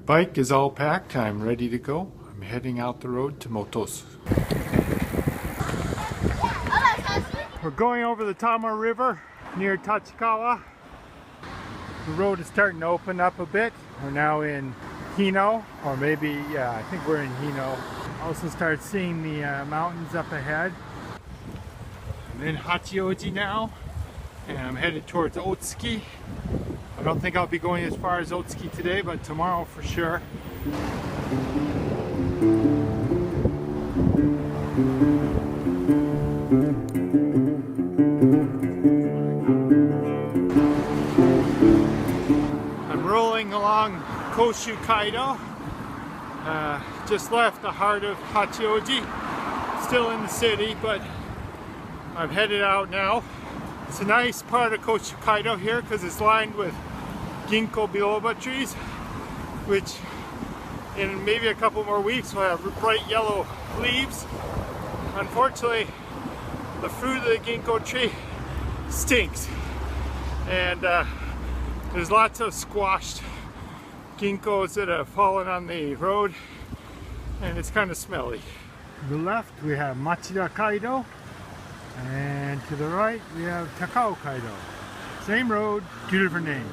Bike is all packed. I'm ready to go. I'm heading out the road to Motos. We're going over the Tama River near Tachikawa. The road is starting to open up a bit. We're now in Hino, or maybe, yeah, I think we're in Hino. Also start seeing the mountains up ahead. I'm in Hachioji now, and I'm headed towards Otsuki. I don't think I'll be going as far as Otsuki today, but tomorrow for sure. I'm rolling along Koshu Kaido. Just left the heart of Hachioji. Still in the city, but I'm headed out now. It's a nice part of Koshu Kaido here because it's lined with ginkgo biloba trees, which in maybe a couple more weeks will have bright yellow leaves. Unfortunately, the fruit of the ginkgo tree stinks, and there's lots of squashed ginkgos that have fallen on the road, and it's kind of smelly. To the left we have Machida Kaido, and to the right we have Takao Kaido. Same road, two different names.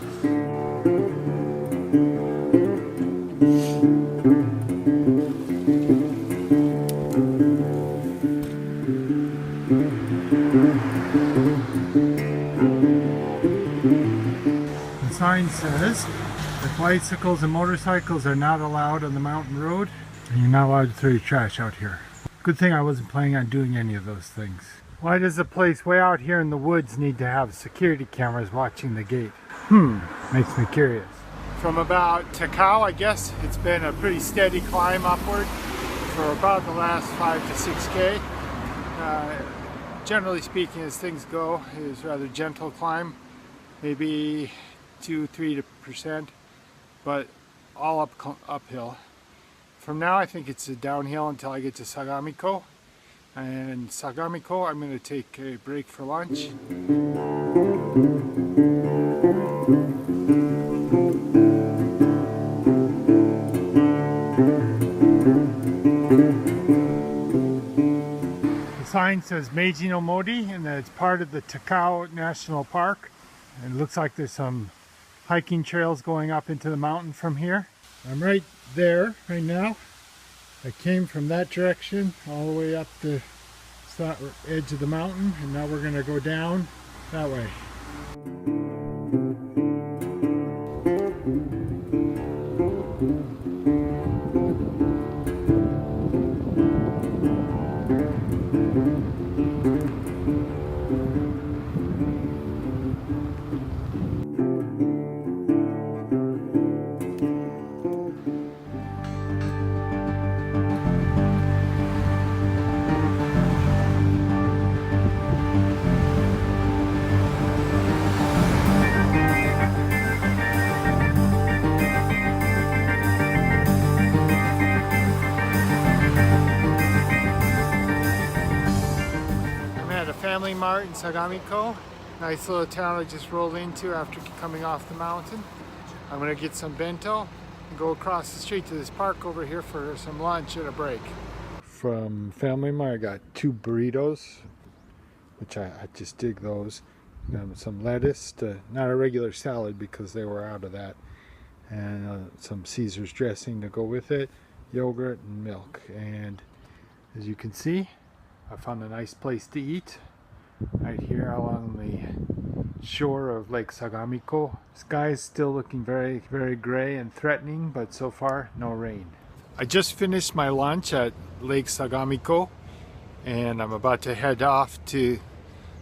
The sign says that bicycles and motorcycles are not allowed on the mountain road, and you're not allowed to throw your trash out here. Good thing I wasn't planning on doing any of those things. Why does a place way out here in the woods need to have security cameras watching the gate? Makes me curious. From about Takao, I guess, it's been a pretty steady climb upward for about the last 5 to 6K. Generally speaking, as things go, it is a rather gentle climb, maybe 2-3%, but all uphill. From now, I think it's a downhill until I get to Sagamiko. And in Sagamiko, I'm going to take a break for lunch. The sign says Meiji no Mori, and that it's part of the Takao National Park. And it looks like there's some hiking trails going up into the mountain from here. I'm right there right now. I came from that direction all the way up the edge of the mountain, and now we're going to go down that way. Family Mart in Sagamiko. Nice little town I just rolled into after coming off the mountain. I'm going to get some bento and go across the street to this park over here for some lunch and a break. From Family Mart I got 2 burritos, which I just dig those. Some lettuce, not a regular salad because they were out of that, and some Caesar's dressing to go with it, yogurt and milk. And as you can see, I found a nice place to eat right here along the shore of Lake Sagamiko. Sky is still looking very, very gray and threatening, but so far no rain. I just finished my lunch at Lake Sagamiko, and I'm about to head off to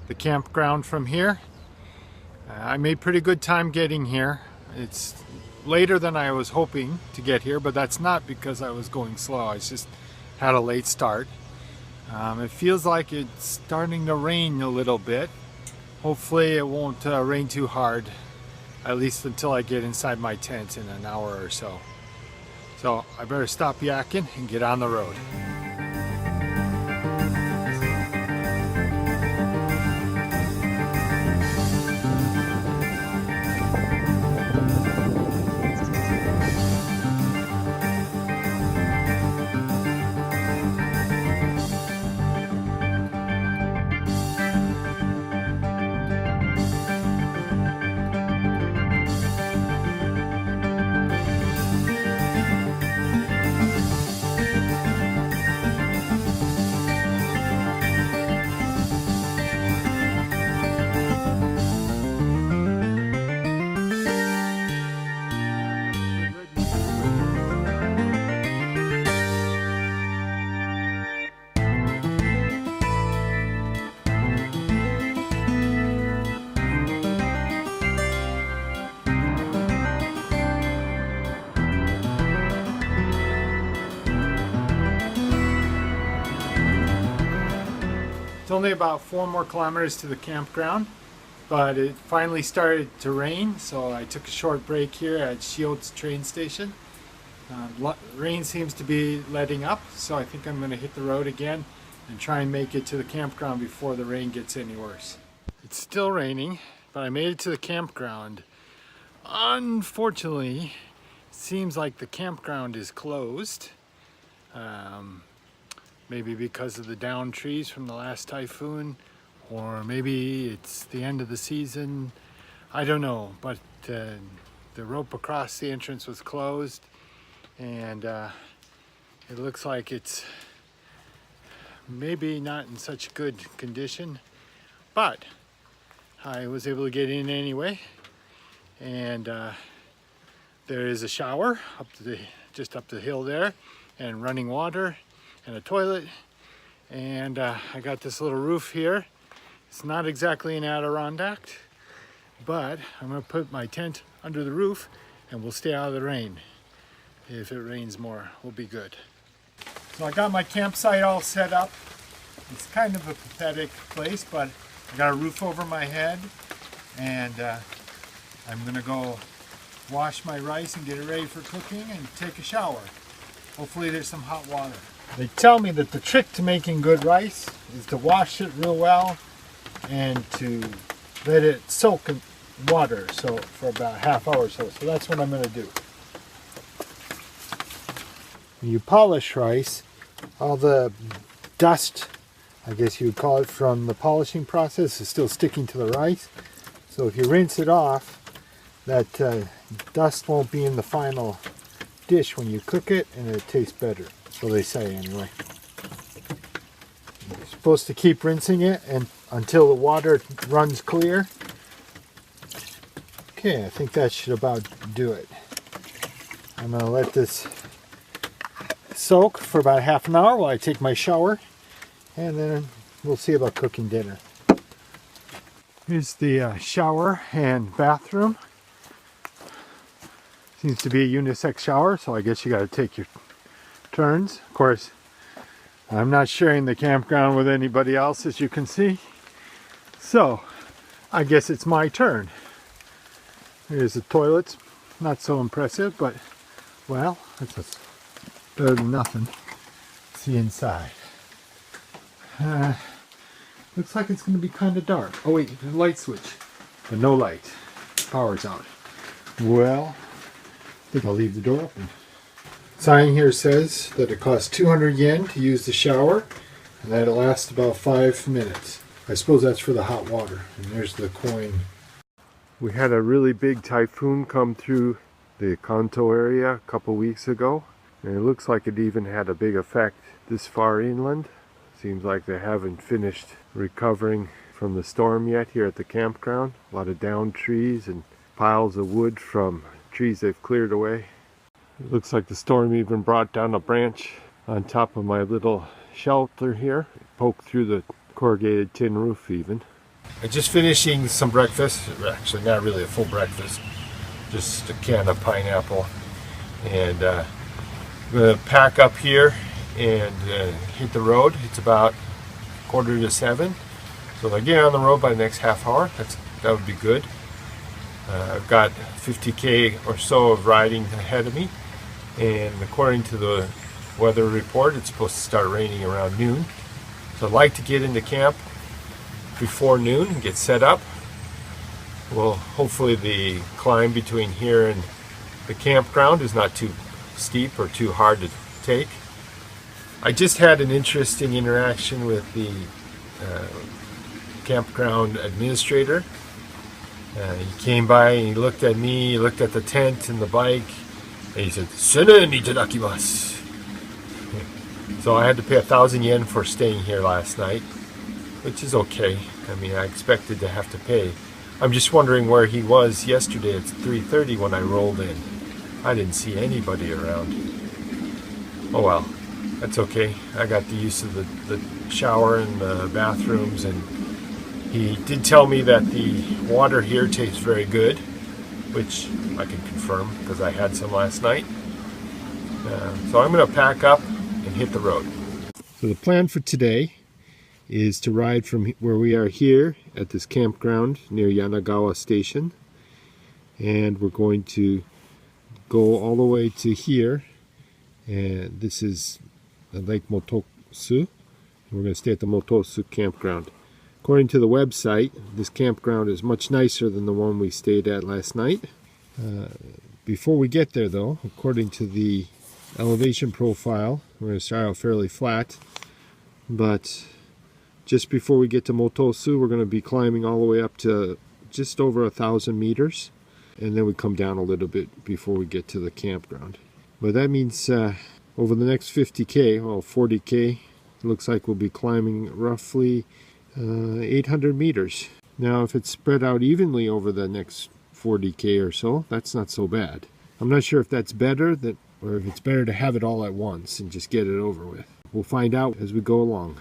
the campground from here. I made pretty good time getting here. It's later than I was hoping to get here, but that's not because I was going slow. I just had a late start. It feels like it's starting to rain a little bit. Hopefully it won't rain too hard, at least until I get inside my tent in an hour or so. So I better stop yakking and get on the road. It's only about 4 more kilometers to the campground, but it finally started to rain, so I took a short break here at Shiot's train station. Rain seems to be letting up, so I think I'm going to hit the road again and try and make it to the campground before the rain gets any worse. It's still raining, but I made it to the campground. Unfortunately, it seems like the campground is closed. Maybe because of the downed trees from the last typhoon, or maybe it's the end of the season. I don't know, but the rope across the entrance was closed, and it looks like it's maybe not in such good condition, but I was able to get in anyway. And there is a shower just up the hill there, and running water and a toilet, and I got this little roof here. It's not exactly an Adirondack, but I'm going to put my tent under the roof and we'll stay out of the rain. If it rains more, we'll be good. So I got my campsite all set up. It's kind of a pathetic place, but I got a roof over my head, and I'm going to go wash my rice and get it ready for cooking and take a shower. Hopefully there's some hot water. They tell me that the trick to making good rice is to wash it real well and to let it soak in water for about a half hour or so. So that's what I'm going to do. When you polish rice, all the dust, I guess you would call it, from the polishing process is still sticking to the rice. So if you rinse it off, that dust won't be in the final dish when you cook it, and it tastes better. So they say anyway. You're supposed to keep rinsing it until the water runs clear. Okay, I think that should about do it. I'm going to let this soak for about half an hour while I take my shower, and then we'll see about cooking dinner. Here's the shower and bathroom. Seems to be a unisex shower, so I guess you got to take your turns. Of course, I'm not sharing the campground with anybody else, as you can see, so I guess it's my turn. Here's the toilets. Not so impressive, but well, that's better than nothing. Let's see inside. Looks like it's going to be kind of dark. Oh wait, the light switch, but no light. Power's out. Well, I think I'll leave the door open. Sign here says that it costs 200 yen to use the shower, and that it lasts about 5 minutes. I suppose that's for the hot water. And there's the coin. We had a really big typhoon come through the Kanto area a couple weeks ago, and it looks like it even had a big effect this far inland. Seems like they haven't finished recovering from the storm yet here at the campground. A lot of downed trees and piles of wood from trees they've cleared away. It looks like the storm even brought down a branch on top of my little shelter here. It poked through the corrugated tin roof even. I'm just finishing some breakfast. Actually, not really a full breakfast. Just a can of pineapple. And I'm going to pack up here and hit the road. It's about 6:45. So if I get on the road by the next half hour, that would be good. I've got 50k or so of riding ahead of me, and according to the weather report, it's supposed to start raining around noon. So I'd like to get into camp before noon and get set up. Well, hopefully the climb between here and the campground is not too steep or too hard to take. I just had an interesting interaction with the campground administrator. He came by and he looked at me, he looked at the tent and the bike, and he said, "Sunen itadakimasu." So I had to pay 1,000 yen for staying here last night, which is okay. I mean, I expected to have to pay. I'm just wondering where he was yesterday at 3:30 when I rolled in. I didn't see anybody around. Oh well, that's okay. I got the use of the shower and the bathrooms, and he did tell me that the water here tastes very good, which I can confirm because I had some last night. So I'm going to pack up and hit the road. So the plan for today is to ride from where we are here at this campground near Yanagawa Station, and we're going to go all the way to here, and this is Lake Motosu. We're going to stay at the Motosu campground. According to the website, this campground is much nicer than the one we stayed at last night. Before we get there though, according to the elevation profile, we're going to start out fairly flat, but just before we get to Motosu, we're going to be climbing all the way up to just over 1,000 meters, and then we come down a little bit before we get to the campground. But that means over the next 50k, well 40k, it looks like we'll be climbing roughly 800 meters. Now if it's spread out evenly over the next 40k or so, that's not so bad. I'm not sure if that's better or if it's better to have it all at once and just get it over with. We'll find out as we go along.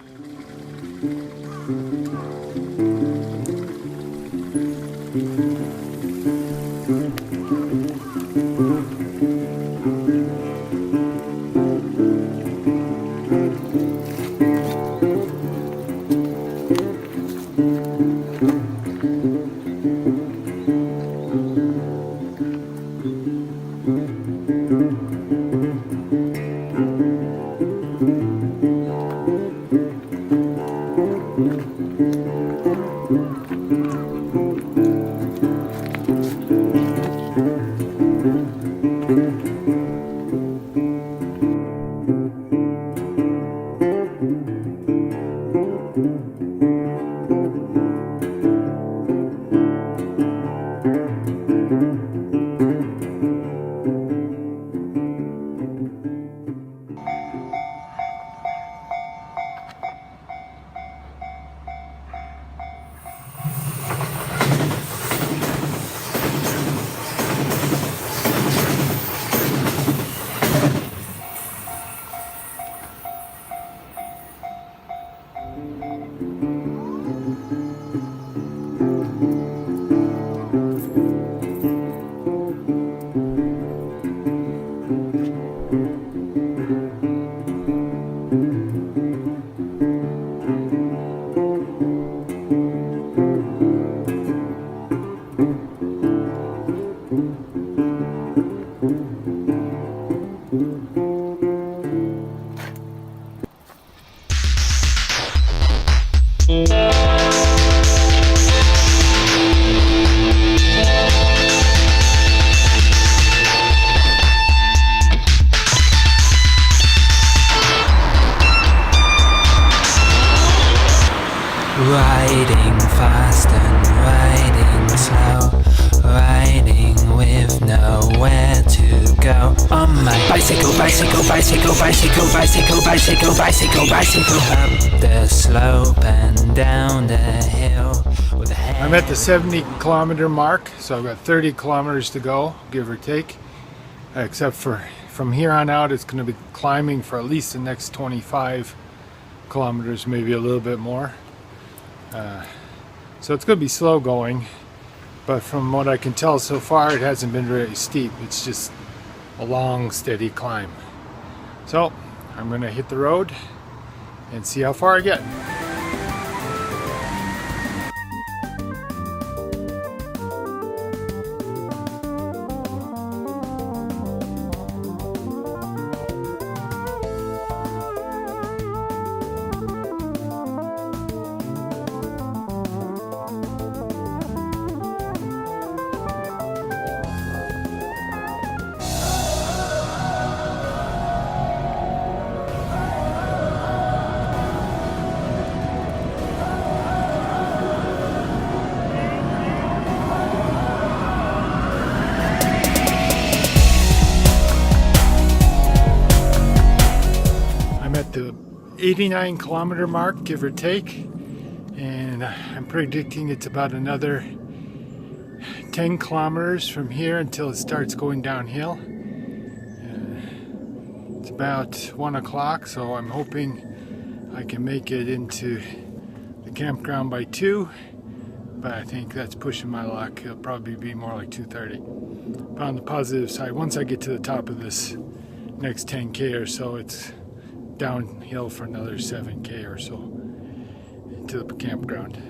Riding fast and riding slow, riding with nowhere to go. On my bicycle, bicycle, bicycle, bicycle, bicycle, bicycle, bicycle, bicycle. Up the slope and down the hill. I'm at the 70 kilometer mark, so I've got 30 kilometers to go, give or take. Except for from here on out, it's going to be climbing for at least the next 25 kilometers, maybe a little bit more. So it's going to be slow going, but from what I can tell so far, it hasn't been very steep. It's just a long, steady climb. So I'm going to hit the road and see how far I get. The 89 kilometer mark, give or take, and I'm predicting it's about another 10 kilometers from here until it starts going downhill. It's about 1 o'clock, so I'm hoping I can make it into the campground by 2, but I think that's pushing my luck. It'll probably be more like 2:30. But on the positive side, once I get to the top of this next 10k or so, it's downhill for another 7k or so, to the campground.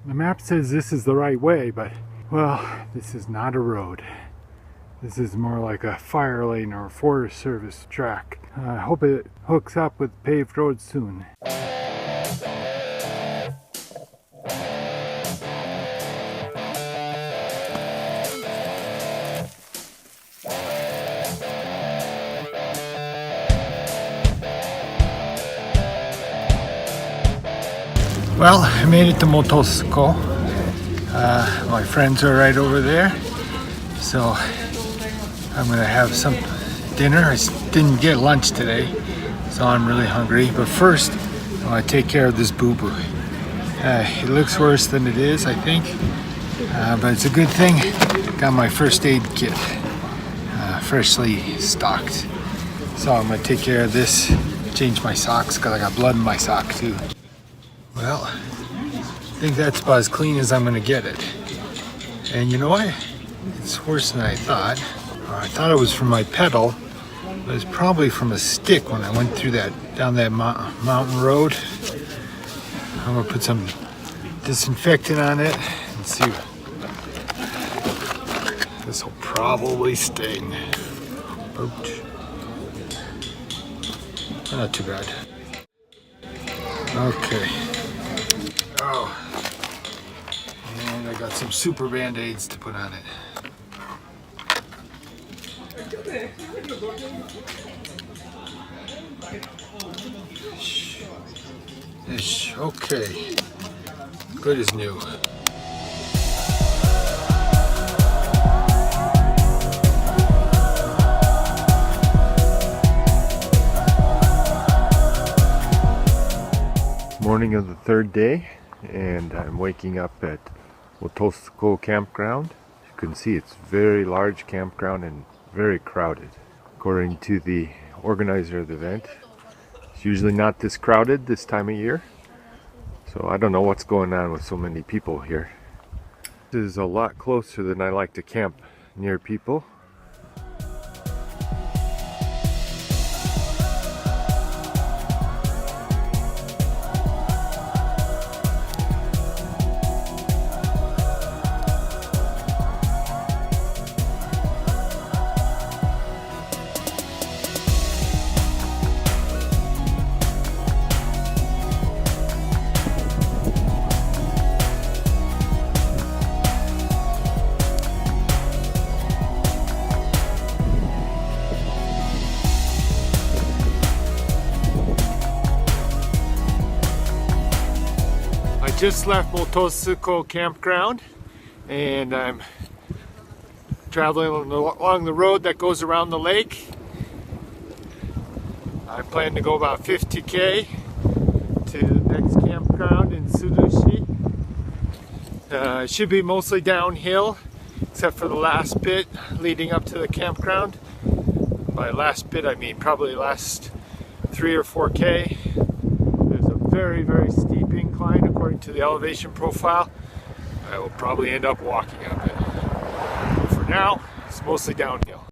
The map says this is the right way, but, well, this is not a road. This is more like a fire lane or a Forest Service track. I hope it hooks up with paved roads soon. Well, I made it to Mototsuko. My friends are right over there, so I'm gonna have some dinner. I didn't get lunch today, so I'm really hungry. But first, I want to take care of this boo-boo. It looks worse than it is, I think, but it's a good thing. Got my first aid kit, freshly stocked. So I'm gonna take care of this, change my socks, because I got blood in my sock too. Well, I think that's about as clean as I'm gonna get it. And you know what? It's worse than I thought. I thought it was from my pedal, but it's probably from a stick when I went through that, down that mountain road. I'm gonna put some disinfectant on it and see. This will probably sting. Ouch. Not too bad. Okay. Oh, and I got some super band-aids to put on it. Ish. Okay, good as new. Morning of the third day, and I'm waking up at Mototsuko campground. As you can see, it's a very large campground and very crowded. According to the organizer of the event, it's usually not this crowded this time of year. So I don't know what's going on with so many people here. This is a lot closer than I like to camp near people. Just left Mototsuko campground, and I'm traveling along the road that goes around the lake. I plan to go about 50k to the next campground in Tsurushi. It should be mostly downhill, except for the last bit leading up to the campground. By last bit, I mean probably last 3 or 4k. There's a very, very steep incline according to the elevation profile. I will probably end up walking up it. But for now, it's mostly downhill.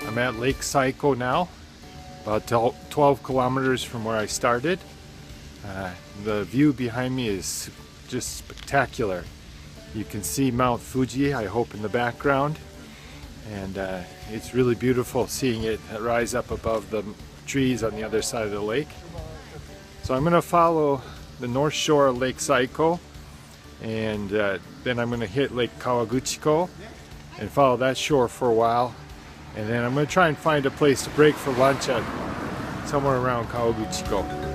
I'm at Lake Saiko now, about 12 kilometers from where I started. The view behind me is just spectacular. You can see Mount Fuji, I hope, in the background, and it's really beautiful seeing it rise up above the trees on the other side of the lake. So I'm going to follow the north shore of Lake Saiko, and then I'm going to hit Lake Kawaguchiko and follow that shore for a while, and then I'm going to try and find a place to break for lunch at somewhere around Kawaguchiko.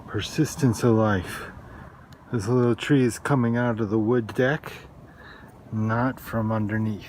Persistence of life. This little tree is coming out of the wood deck, not from underneath.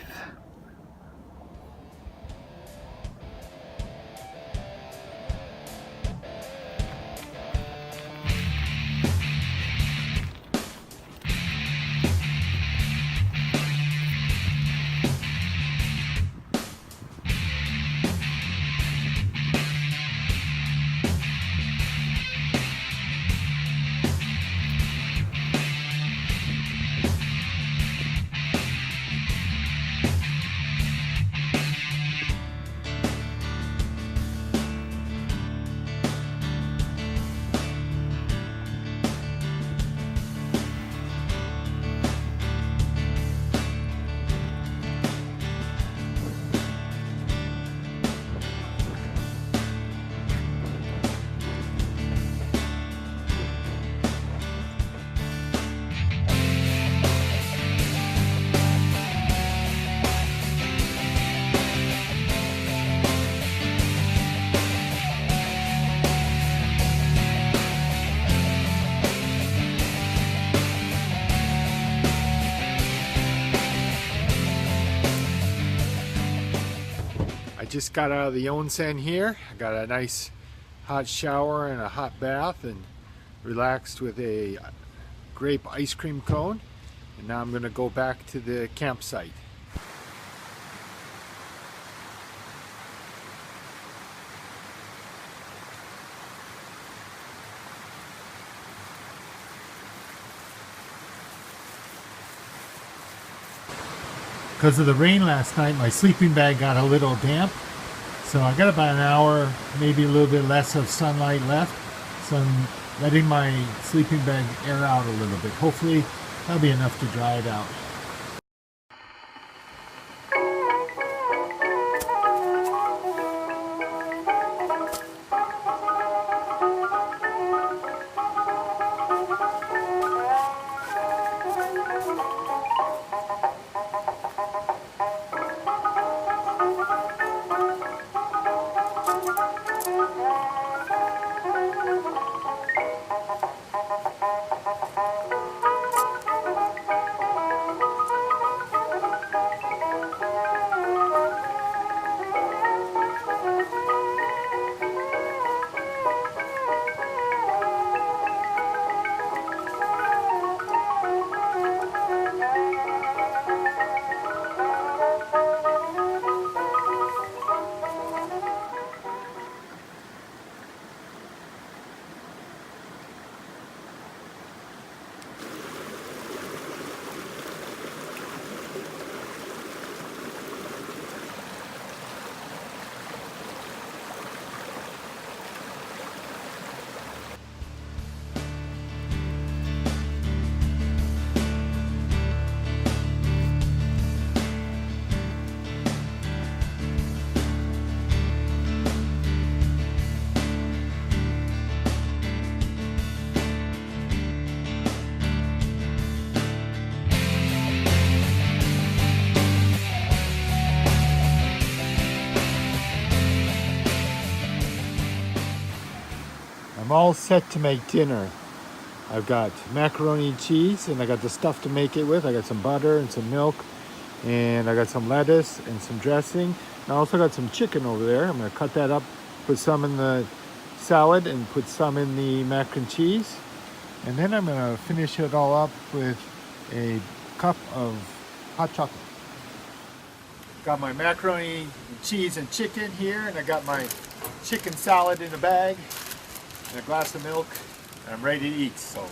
Just got out of the onsen here. I got a nice hot shower and a hot bath and relaxed with a grape ice cream cone. And now I'm going to go back to the campsite. because of the rain last night, my sleeping bag got a little damp. So I got about an hour, maybe a little bit less of sunlight left. So I'm letting my sleeping bag air out a little bit. Hopefully that'll be enough to dry it out. I'm all set to make dinner. I've got macaroni and cheese, and I got the stuff to make it with. I got some butter and some milk, and I got some lettuce and some dressing. And I also got some chicken over there. I'm gonna cut that up, put some in the salad and put some in the mac and cheese. And then I'm gonna finish it all up with a cup of hot chocolate. Got my macaroni and cheese and chicken here, and I got my chicken salad in a bag and a glass of milk, and I'm ready to eat, so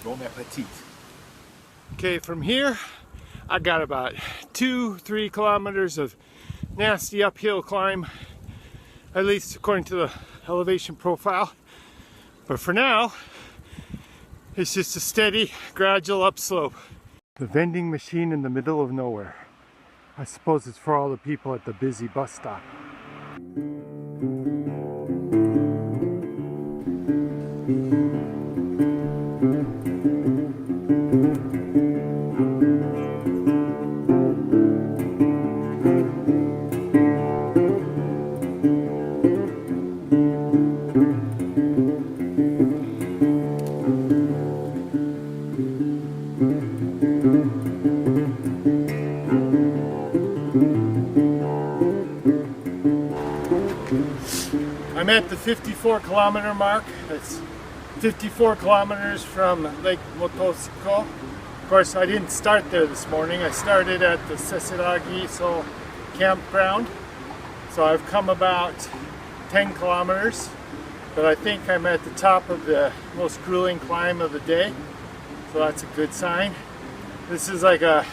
bon appetit. Okay, from here I got about 2-3 kilometers of nasty uphill climb, at least according to the elevation profile. But for now, it's just a steady, gradual upslope. The vending machine in the middle of nowhere. I suppose it's for all the people at the busy bus stop. I'm at the 54 kilometer mark. It's 54 kilometers from Lake Motosiko. Of course, I didn't start there this morning. I started at the Sesiragi campground. So I've come about 10 kilometers, but I think I'm at the top of the most grueling climb of the day. So that's a good sign. This is like a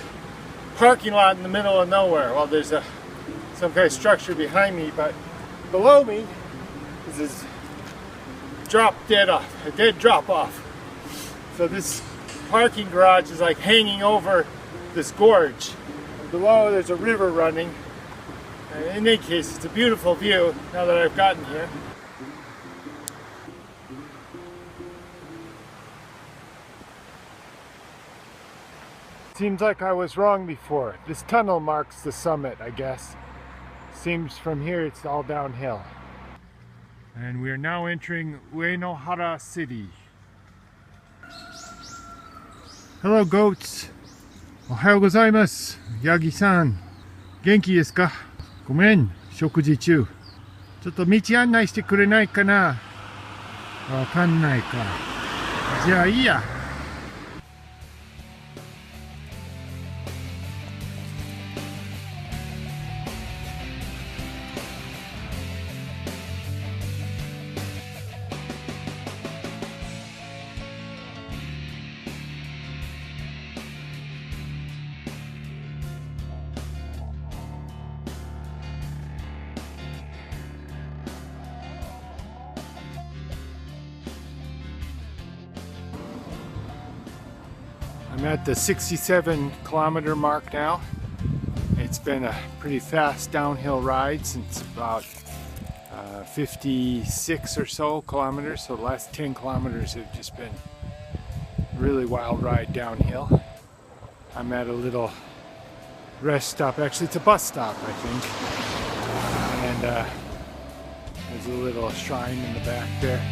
parking lot in the middle of nowhere. Well, there's some kind of structure behind me, but below me is this a dead drop off. So this parking garage is like hanging over this gorge. And below there's a river running. And in any case, it's a beautiful view now that I've gotten here. Seems like I was wrong before. This tunnel marks the summit, I guess. Seems from here it's all downhill. And we are now entering Uenohara City. Hello goats. Ohayou gozaimasu. Yagi-san. Genki desu ka? Gomen, shokuji chū. Chotto michi annai shite kurenai kana? Wakannai ka. Jia ii ya. at the 67 kilometer mark now. It's been a pretty fast downhill ride since about 56 or so kilometers. So the last 10 kilometers have just been a really wild ride downhill. I'm at a little rest stop. Actually, it's a bus stop, I think. And there's a little shrine in the back there.